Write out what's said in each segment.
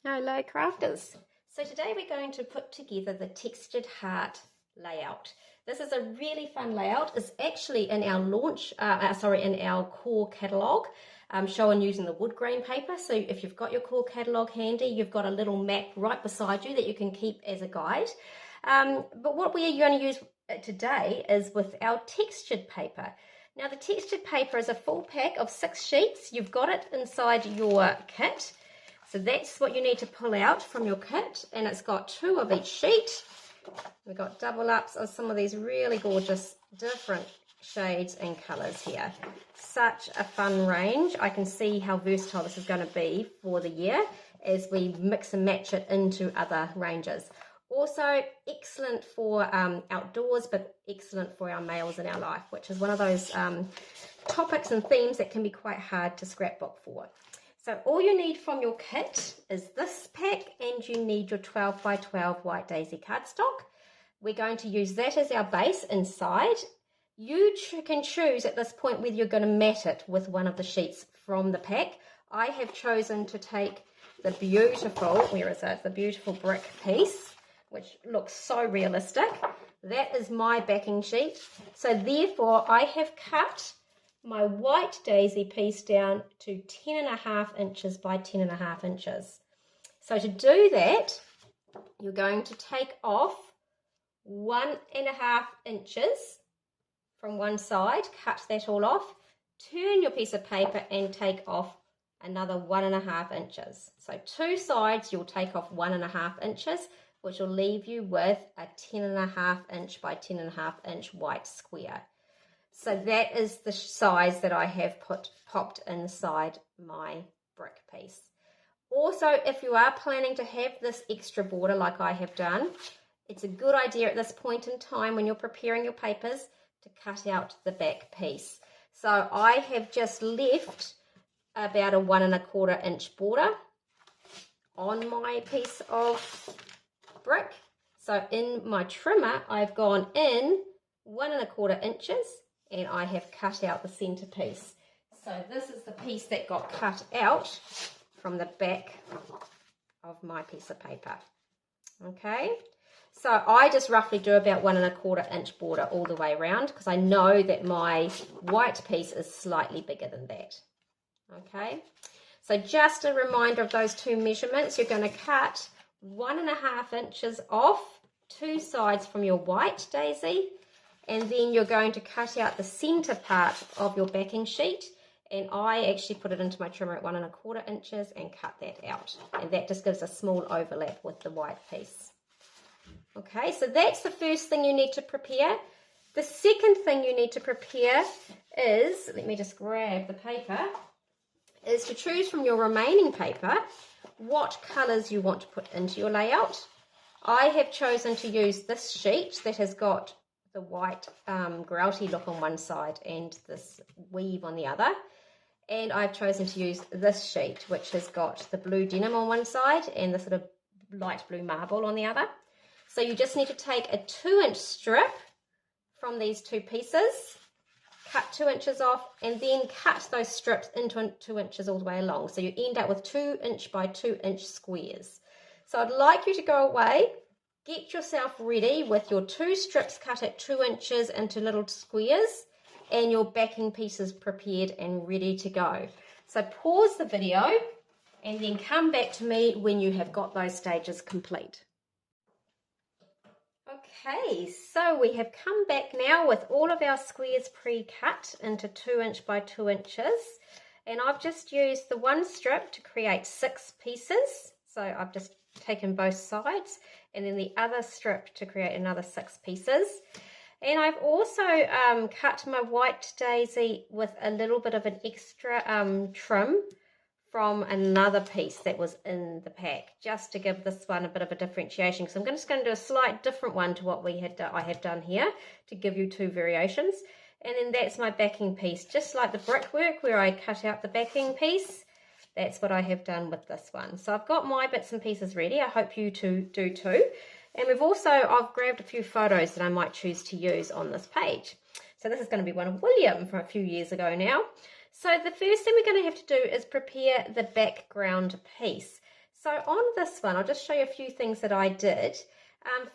Hello crafters. So today we're going to put together the textured heart layout. This is a really fun layout. It's actually in our in our core catalogue, shown using the wood grain paper. So if you've got your core catalogue handy, you've got a little map right beside you that you can keep as a guide. But what we are going to use today is with our textured paper. Now the textured paper is a full pack of 6 sheets. You've got it inside your kit. So that's what you need to pull out from your kit, and it's got 2 of each sheet. We've got double ups of some of these really gorgeous different shades and colours here. Such a fun range. I can see how versatile this is going to be for the year as we mix and match it into other ranges. Also excellent for outdoors, but excellent for our males in our life, which is one of those topics and themes that can be quite hard to scrapbook for. So all you need from your kit is this pack, and you need your 12 by 12 White Daisy cardstock. We're going to use that as our base inside. You can choose at this point whether you're going to mat it with one of the sheets from the pack. I have chosen to take the beautiful, the beautiful brick piece, which looks so realistic. That is my backing sheet. So therefore I have cut my White Daisy piece down to 10.5 inches by 10.5 inches. So to do that, you're going to take off 1.5 inches from one side, cut that all off, turn your piece of paper and take off another 1.5 inches. So 2 sides you'll take off 1.5 inches, which will leave you with a 10.5 inch by 10.5 inch white square. So that is the size that I have popped inside my brick piece. Also, if you are planning to have this extra border like I have done, it's a good idea at this point in time when you're preparing your papers to cut out the back piece. So I have just left about a 1.25 inch border on my piece of brick. So in my trimmer, I've gone in 1.25 inches. And I have cut out the centre piece. So this is the piece that got cut out from the back of my piece of paper. Okay, so I just roughly do about 1.25 inch border all the way around because I know that my white piece is slightly bigger than that. Okay, so just a reminder of those 2 measurements. You're going to cut 1.5 inches off 2 sides from your White Daisy, and then you're going to cut out the centre part of your backing sheet, and I actually put it into my trimmer at 1.25 inches and cut that out, and that just gives a small overlap with the white piece. Okay, so that's the first thing you need to prepare. The second thing you need to prepare is, let me just grab the paper, is to choose from your remaining paper what colours you want to put into your layout. I have chosen to use this sheet that has got the white grouty look on one side and this weave on the other, and I've chosen to use this sheet which has got the blue denim on one side and the sort of light blue marble on the other. So you just need to take a 2-inch strip from these 2 pieces, cut 2 inches off, and then cut those strips into 2 inches all the way along, so you end up with 2-inch by 2-inch squares. So I'd like you to go away, get yourself ready with your 2 strips cut at 2 inches into little squares and your backing pieces prepared and ready to go. So pause the video and then come back to me when you have got those stages complete. Okay, so we have come back now with all of our squares pre-cut into 2-inch by 2 inches, and I've just used the 1 strip to create 6 pieces. So I've just taken both sides, and then the other strip to create another 6 pieces. And I've also cut my White Daisy with a little bit of an extra trim from another piece that was in the pack, just to give this one a bit of a differentiation, because I'm just going to do a slight different one to what I have done here to give you 2 variations. And then that's my backing piece, just like the brickwork where I cut out the backing piece. That's what I have done with this one. So I've got my bits and pieces ready. I hope you do too. And I've grabbed a few photos that I might choose to use on this page. So this is going to be one of William from a few years ago now. So the first thing we're going to have to do is prepare the background piece. So on this one, I'll just show you a few things that I did.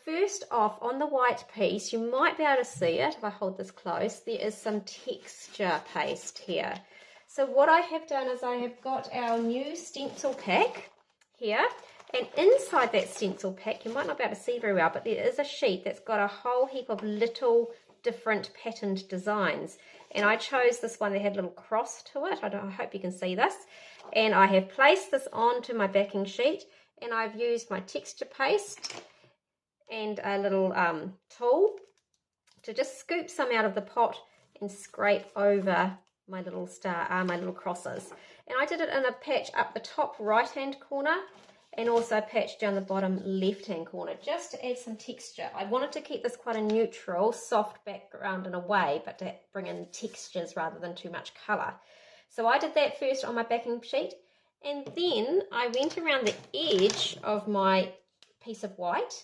First off, on the white piece, you might be able to see it if I hold this close. There is some texture paste here. So what I have done is I have got our new stencil pack here, and inside that stencil pack, you might not be able to see very well, but there is a sheet that's got a whole heap of little different patterned designs. And I chose this one that had a little cross to it. I hope you can see this. And I have placed this onto my backing sheet, and I've used my texture paste and a little tool to just scoop some out of the pot and scrape over my little my little crosses. And I did it in a patch up the top right hand corner and also a patch down the bottom left hand corner, just to add some texture. I wanted to keep this quite a neutral, soft background in a way, but to bring in textures rather than too much colour. So I did that first on my backing sheet, and then I went around the edge of my piece of white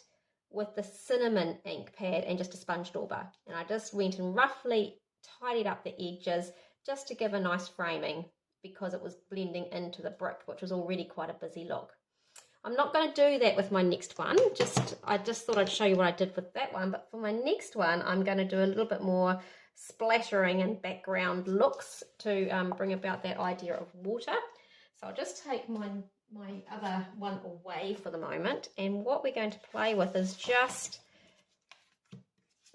with the cinnamon ink pad and just a sponge dauber, and I just went and roughly tidied up the edges just to give a nice framing, because it was blending into the brick, which was already quite a busy look. I'm not going to do that with my next one. I just thought I'd show you what I did with that one, but for my next one I'm going to do a little bit more splattering and background looks to bring about that idea of water. So I'll just take my other one away for the moment, and what we're going to play with is just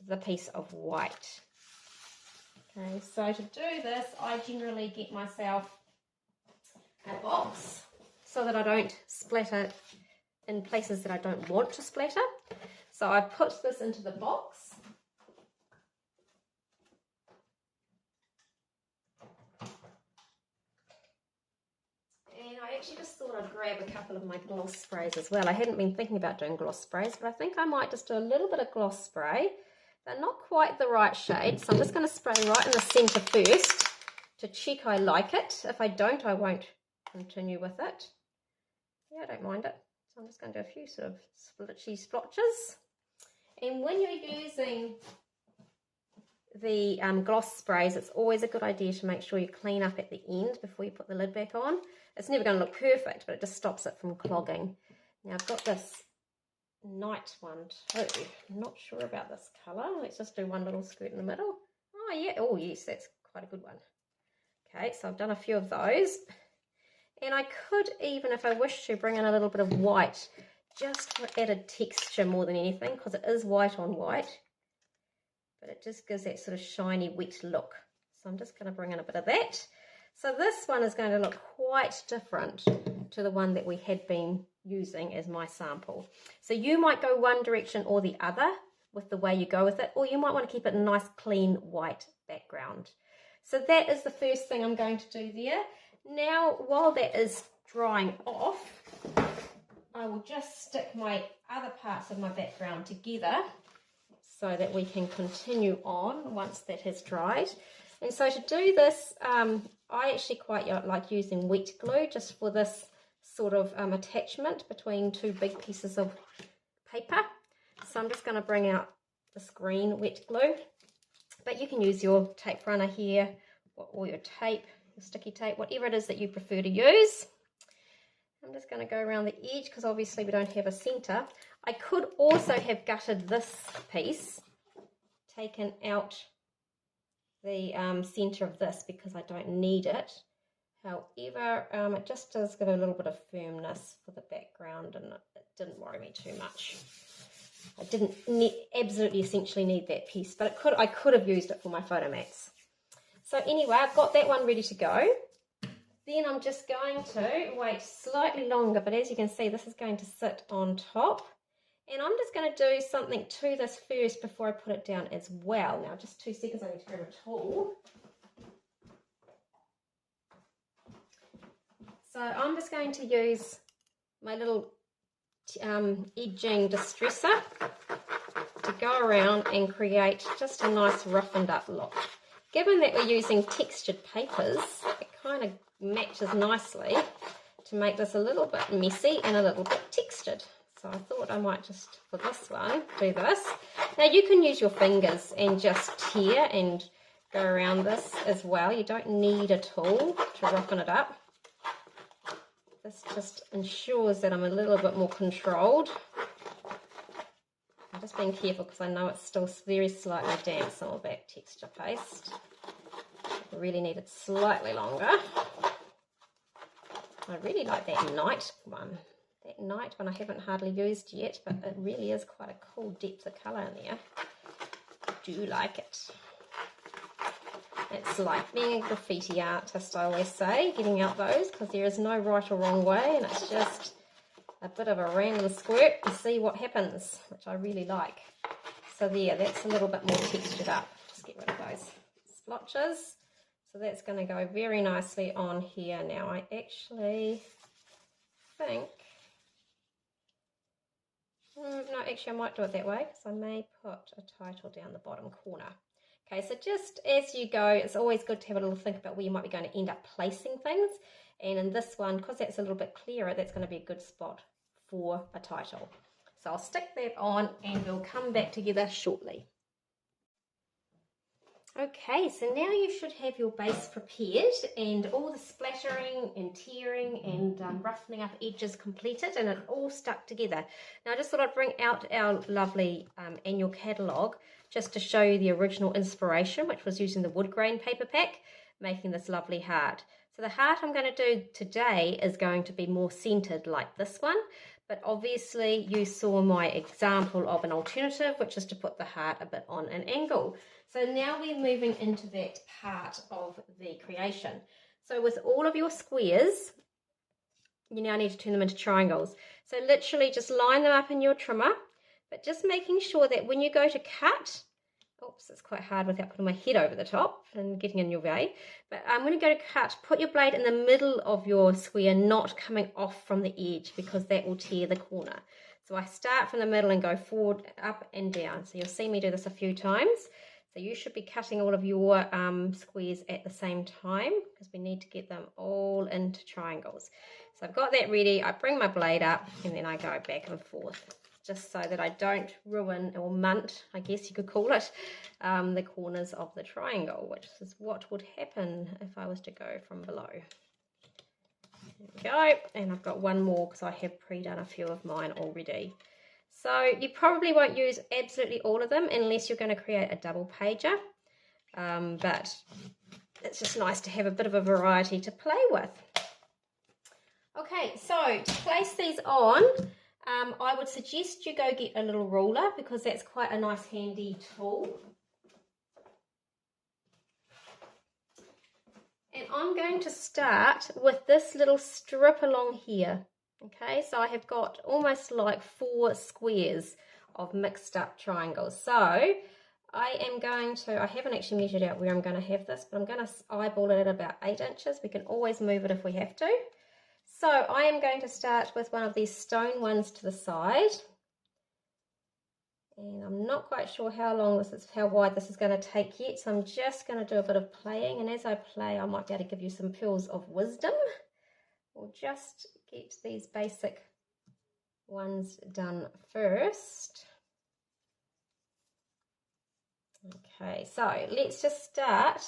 the piece of white. Okay, so to do this, I generally get myself a box so that I don't splatter in places that I don't want to splatter. So I've put this into the box. And I actually just thought I'd grab a couple of my gloss sprays as well. I hadn't been thinking about doing gloss sprays, but I think I might just do a little bit of gloss spray. They're not quite the right shade, so I'm just going to spray right in the centre first to check I like it. If I don't, I won't continue with it. Yeah, I don't mind it. So I'm just going to do a few sort of splotchy splotches. And when you're using the gloss sprays, it's always a good idea to make sure you clean up at the end before you put the lid back on. It's never going to look perfect, but it just stops it from clogging. Now I've got this night one too. I'm not sure about this colour. Let's just do one little skirt in the middle. Oh yeah, oh yes, that's quite a good one. Okay, so I've done a few of those. And I could even, if I wish to, bring in a little bit of white just for added texture more than anything, because it is white on white, but it just gives that sort of shiny wet look. So I'm just going to bring in a bit of that. So this one is going to look quite different to the one that we had been using as my sample. So you might go one direction or the other with the way you go with it, or you might want to keep it a nice clean white background. So that is the first thing I'm going to do there. Now, while that is drying off, I will just stick my other parts of my background together so that we can continue on once that has dried. And so to do this, I actually quite like using wet glue just for this sort of attachment between two big pieces of paper. So I'm just going to bring out this green wet glue, but you can use your tape runner here or your tape, your sticky tape, whatever it is that you prefer to use. I'm just going to go around the edge because obviously we don't have a centre. I could also have gutted this piece, taken out the centre of this because I don't need it. However, it just does give a little bit of firmness for the background, and it didn't worry me too much. I didn't absolutely essentially need that piece, but I could have used it for my photo mats. So anyway, I've got that one ready to go. Then I'm just going to wait slightly longer, but as you can see, this is going to sit on top. And I'm just going to do something to this first before I put it down as well. Now, just 2 seconds, I need to grab a tool. So I'm just going to use my little edging distresser to go around and create just a nice roughened up look. Given that we're using textured papers, it kind of matches nicely to make this a little bit messy and a little bit textured. So I thought I might just, for this one, do this. Now you can use your fingers and just tear and go around this as well. You don't need a tool to roughen it up. This just ensures that I'm a little bit more controlled. I'm just being careful because I know it's still very slightly damp, some of that texture paste. I really need it slightly longer. I really like that night one. That night one I haven't hardly used yet, but it really is quite a cool depth of colour in there. I do like it. It's like being a graffiti artist, I always say, getting out those, because there is no right or wrong way, and it's just a bit of a random squirt and see what happens, which I really like. So there, that's a little bit more textured up. Just get rid of those splotches. So that's going to go very nicely on here. Now I actually think, no, actually I might do it that way, because I may put a title down the bottom corner. Okay, so just as you go, it's always good to have a little think about where you might be going to end up placing things. And in this one, because that's a little bit clearer, that's going to be a good spot for a title. So I'll stick that on and we'll come back together shortly. Okay, so now you should have your base prepared and all the splattering and tearing and roughening up edges completed, and it all stuck together. Now I just thought I'd bring out our lovely annual catalogue just to show you the original inspiration, which was using the wood grain paper pack, making this lovely heart. So the heart I'm going to do today is going to be more centered like this one, but obviously you saw my example of an alternative, which is to put the heart a bit on an angle. So now we're moving into that part of the creation. So with all of your squares, you now need to turn them into triangles. So literally just line them up in your trimmer, but just making sure that when you go to cut, oops, it's quite hard without putting my head over the top and getting in your way, but when you go to cut, put your blade in the middle of your square, not coming off from the edge, because that will tear the corner. So I start from the middle and go forward, up and down. So you'll see me do this a few times. So you should be cutting all of your squares at the same time, because we need to get them all into triangles. So I've got that ready. I bring my blade up and then I go back and forth, just so that I don't ruin or munt, I guess you could call it, the corners of the triangle, which is what would happen if I was to go from below. There we go, and I've got one more because I have pre-done a few of mine already. So you probably won't use absolutely all of them unless you're going to create a double pager, but it's just nice to have a bit of a variety to play with. Okay, so to place these on, I would suggest you go get a little ruler, because that's quite a nice handy tool. And I'm going to start with this little strip along here. Okay, so I have got almost like 4 squares of mixed up triangles. So I am going to, I haven't actually measured out where I'm going to have this, but I'm going to eyeball it at about 8 inches. We can always move it if we have to. So I am going to start with one of these stone ones to the side. And I'm not quite sure how wide this is going to take yet. So I'm just going to do a bit of playing. And as I play, I might be able to give you some pearls of wisdom. We'll just get these basic ones done first. Okay, so let's just start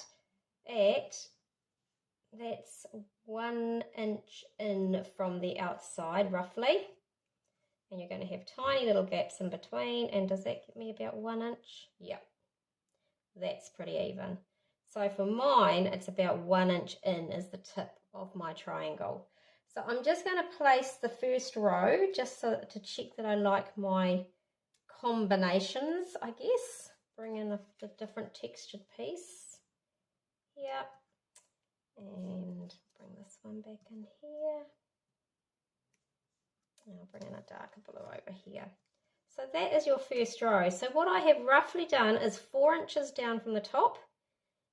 at, that's 1 inch in from the outside roughly. And you're going to have tiny little gaps in between. And does that give me about 1 inch? Yep, that's pretty even. So for mine, it's about 1 inch in is the tip of my triangle. So I'm just going to place the first row just so to check that I like my combinations, I guess. Bring in a different textured piece. Yep. And bring this one back in here. And I'll bring in a darker blue over here. So that is your first row. So what I have roughly done is 4 inches down from the top,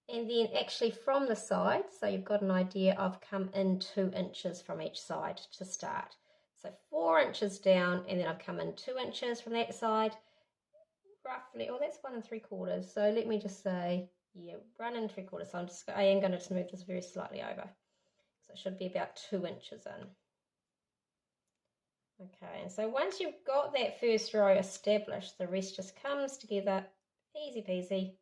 and then actually from the side, so you've got an idea, I've come in 2 inches from each side to start. So 4 inches down, and then I've come in 2 inches from that side, roughly, oh that's 1 3/4. So let me just say, yeah, 1 3/4. So I am going to smooth this very slightly over. So it should be about 2 inches in. Okay, and so once you've got that first row established, the rest just comes together easy peasy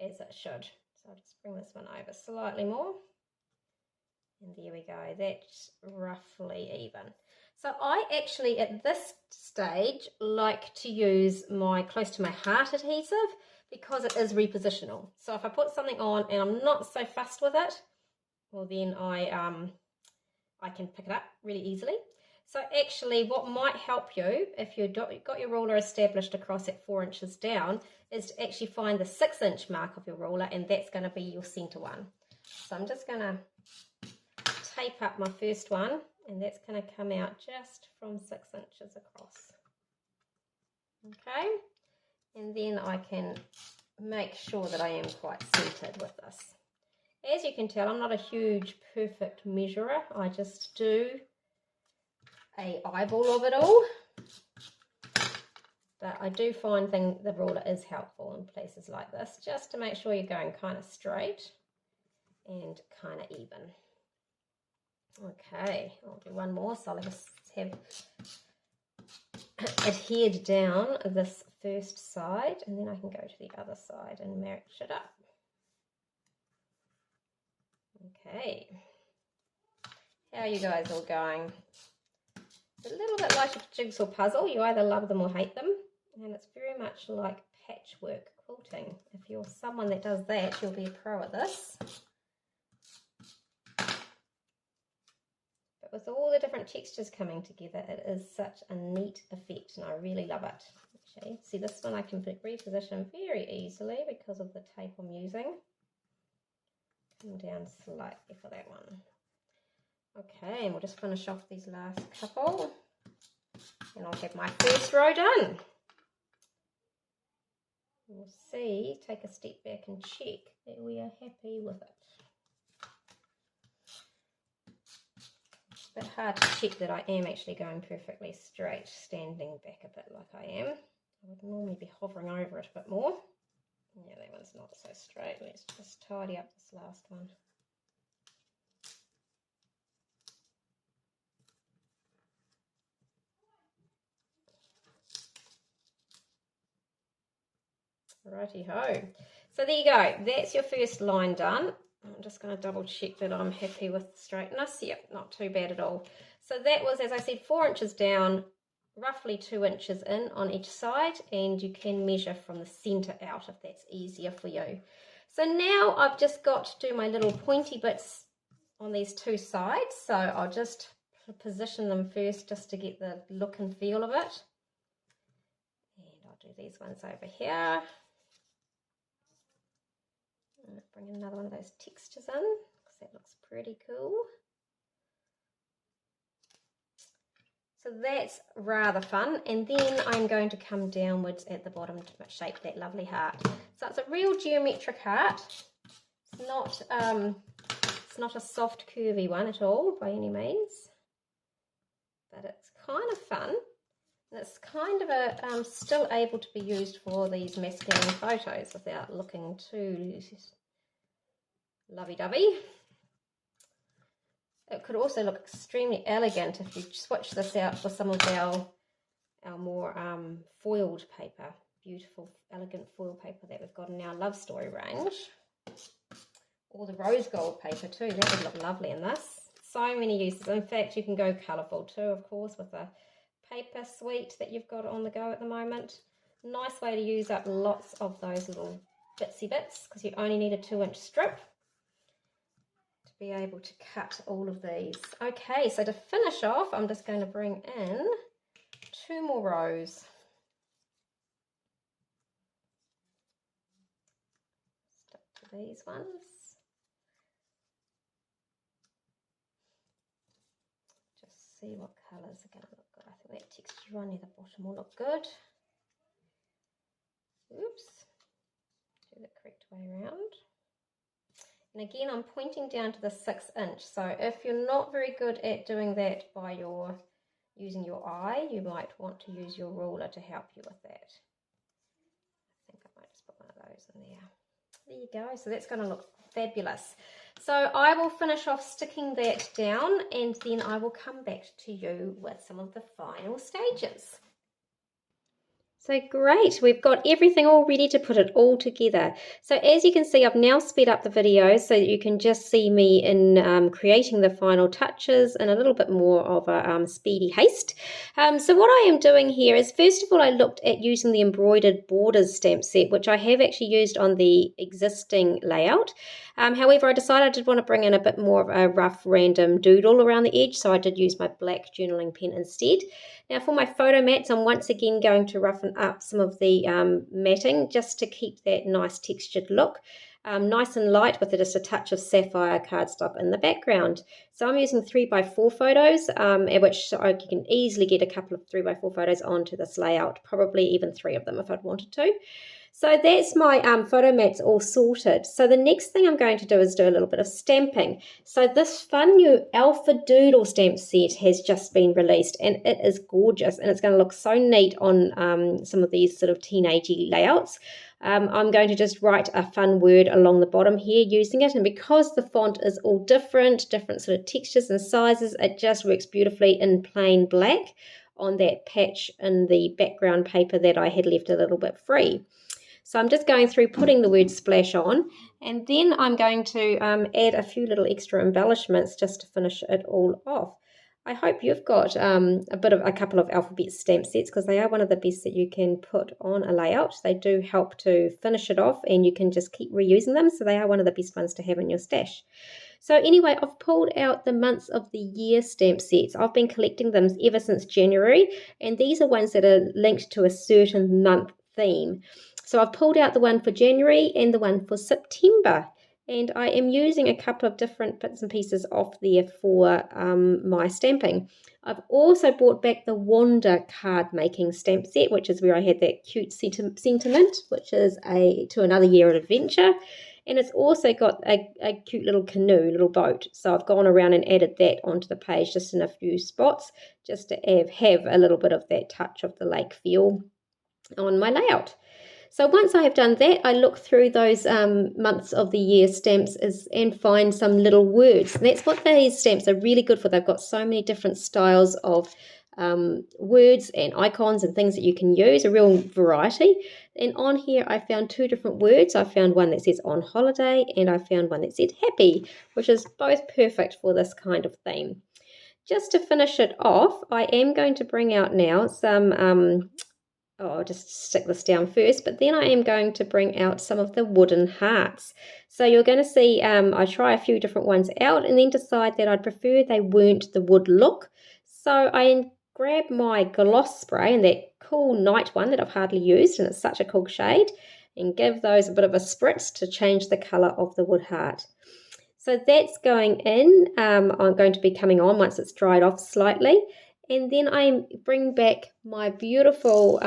as it should. So I'll just bring this one over slightly more. And there we go, that's roughly even. So I actually, at this stage, like to use my close to my heart adhesive because it is repositional. So if I put something on and I'm not so fussed with it, well then I can pick it up really easily. So actually what might help you if you've got your ruler established across at 4 inches down is to actually find the 6-inch mark of your ruler, and that's going to be your center one. So I'm just going to tape up my first one, and that's going to come out just from 6 inches across. Okay, and then I can make sure that I am quite centered with this. As you can tell, I'm not a huge perfect measurer. I just do a eyeball of it all, but I do find the ruler is helpful in places like this, just to make sure you're going kind of straight and kind of even. Okay, I'll do one more, so I'll just have adhered down this first side, and then I can go to the other side and match it up. Okay, how are you guys all going? It's a little bit like a jigsaw puzzle. You either love them or hate them, and it's very much like patchwork quilting. If you're someone that does that, you'll be a pro at this. But with all the different textures coming together, it is such a neat effect, and I really love it. Actually, see, this one I can reposition very easily because of the tape I'm using. Come down slightly for that one. Okay, and we'll just finish off these last couple, and I'll have my first row done. We'll see, take a step back and check that we are happy with it. It's a bit hard to check that I am actually going perfectly straight, standing back a bit like I am. I would normally be hovering over it a bit more. Yeah, that one's not so straight. Let's just tidy up this last one. Righty ho. So there you go. That's your first line done. I'm just going to double check that I'm happy with the straightness. Yep, not too bad at all. So that was, as I said, 4 inches down, roughly 2 inches in on each side, and you can measure from the center out if that's easier for you. So now I've just got to do my little pointy bits on these two sides. So I'll just position them first just to get the look and feel of it. And I'll do these ones over here. Bring another one of those textures in because that looks pretty cool. So that's rather fun, and then I'm going to come downwards at the bottom to shape that lovely heart. So it's a real geometric heart. It's not a soft curvy one at all by any means, but it's kind of fun, and it's kind of a still able to be used for these masculine photos without looking too lovey-dovey. It could also look extremely elegant if you switch this out for some of our more foiled paper, beautiful, elegant foil paper that we've got in our Love Story range. Or the rose gold paper too, that would look lovely in this. So many uses. In fact, you can go colourful too, of course, with a paper suite that you've got on the go at the moment. Nice way to use up lots of those little bitsy bits because you only need a 2-inch strip to be able to cut all of these. Okay, so to finish off, I'm just going to bring in 2 more rows. Stick to these ones. Just see what colours are going to look good. I think that texture one near the bottom will look good. Oops. Do the correct way around. And again, I'm pointing down to the 6-inch. So if you're not very good at doing that by using your eye, you might want to use your ruler to help you with that. I think I might just put one of those in there. There you go. So that's going to look fabulous. So I will finish off sticking that down, and then I will come back to you with some of the final stages. So great, we've got everything all ready to put it all together. So as you can see, I've now sped up the video so that you can just see me in creating the final touches in a little bit more of a speedy haste. So what I am doing here is, first of all, I looked at using the embroidered borders stamp set, which I have actually used on the existing layout. However, I decided I did want to bring in a bit more of a rough random doodle around the edge, so I did use my black journaling pen instead. Now for my photo mats, I'm once again going to roughen up some of the matting just to keep that nice textured look. Nice and light with just a touch of sapphire cardstock in the background. So I'm using 3x4 photos, at which I can easily get a couple of 3x4 photos onto this layout, probably even 3 of them if I'd wanted to. So that's my photo mats all sorted. So the next thing I'm going to do is do a little bit of stamping. So this fun new Alpha Doodle stamp set has just been released, and it is gorgeous, and it's going to look so neat on some of these sort of teenagey layouts. I'm going to just write a fun word along the bottom here using it, and because the font is all different sort of textures and sizes, it just works beautifully in plain black on that patch in the background paper that I had left a little bit free. So I'm just going through putting the word splash on, and then I'm going to add a few little extra embellishments just to finish it all off. I hope you've got a couple of alphabet stamp sets, because they are one of the best that you can put on a layout. They do help to finish it off, and you can just keep reusing them, so they are one of the best ones to have in your stash. So anyway, I've pulled out the months of the year stamp sets. I've been collecting them ever since January, and these are ones that are linked to a certain month theme. So I've pulled out the one for January and the one for September, and I am using a couple of different bits and pieces off there for my stamping. I've also brought back the Wander card making stamp set, which is where I had that cute sentiment, which is to another year of adventure. And it's also got a cute little canoe, little boat. So I've gone around and added that onto the page just in a few spots, just to have a little bit of that touch of the lake feel on my layout. So once I have done that, I look through those months of the year stamps and find some little words. And that's what these stamps are really good for. They've got so many different styles of words and icons and things that you can use, a real variety. And on here I found 2 different words. I found one that says on holiday, and I found one that said happy, which is both perfect for this kind of theme. Just to finish it off, I am going to bring out now some I'll just stick this down first, but then I am going to bring out some of the wooden hearts. So you're going to see I try a few different ones out and then decide that I'd prefer they weren't the wood look. So I grab my gloss spray, and that cool night one that I've hardly used, and it's such a cool shade, and give those a bit of a spritz to change the colour of the wood heart. So that's going in. I'm going to be coming on once it's dried off slightly. And then I bring back my beautiful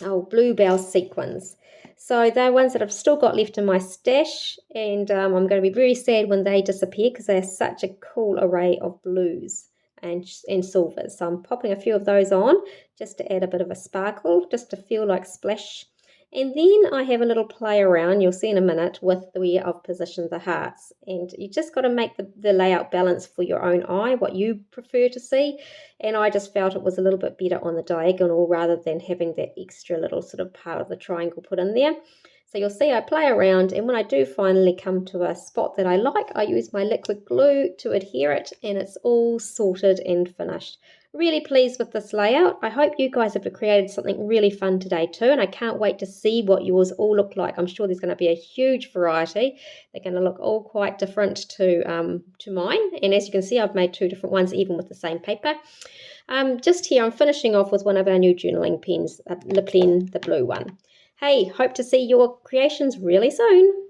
bluebell sequins. So they're ones that I've still got left in my stash, and I'm going to be very sad when they disappear, because they're such a cool array of blues and silvers. So I'm popping a few of those on just to add a bit of a sparkle, just to feel like splash. And then I have a little play around, you'll see in a minute, with the way I've positioned the hearts. And you just got to make the layout balance for your own eye, what you prefer to see. And I just felt it was a little bit better on the diagonal rather than having that extra little sort of part of the triangle put in there. So you'll see I play around, and when I do finally come to a spot that I like, I use my liquid glue to adhere it, and it's all sorted and finished. Really pleased with this layout. I hope you guys have created something really fun today too, and I can't wait to see what yours all look like. I'm sure there's going to be a huge variety. They're going to look all quite different to mine, and as you can see, I've made 2 different ones even with the same paper. Just here I'm finishing off with one of our new journaling pens, Le Pen, the blue one. Hey, hope to see your creations really soon.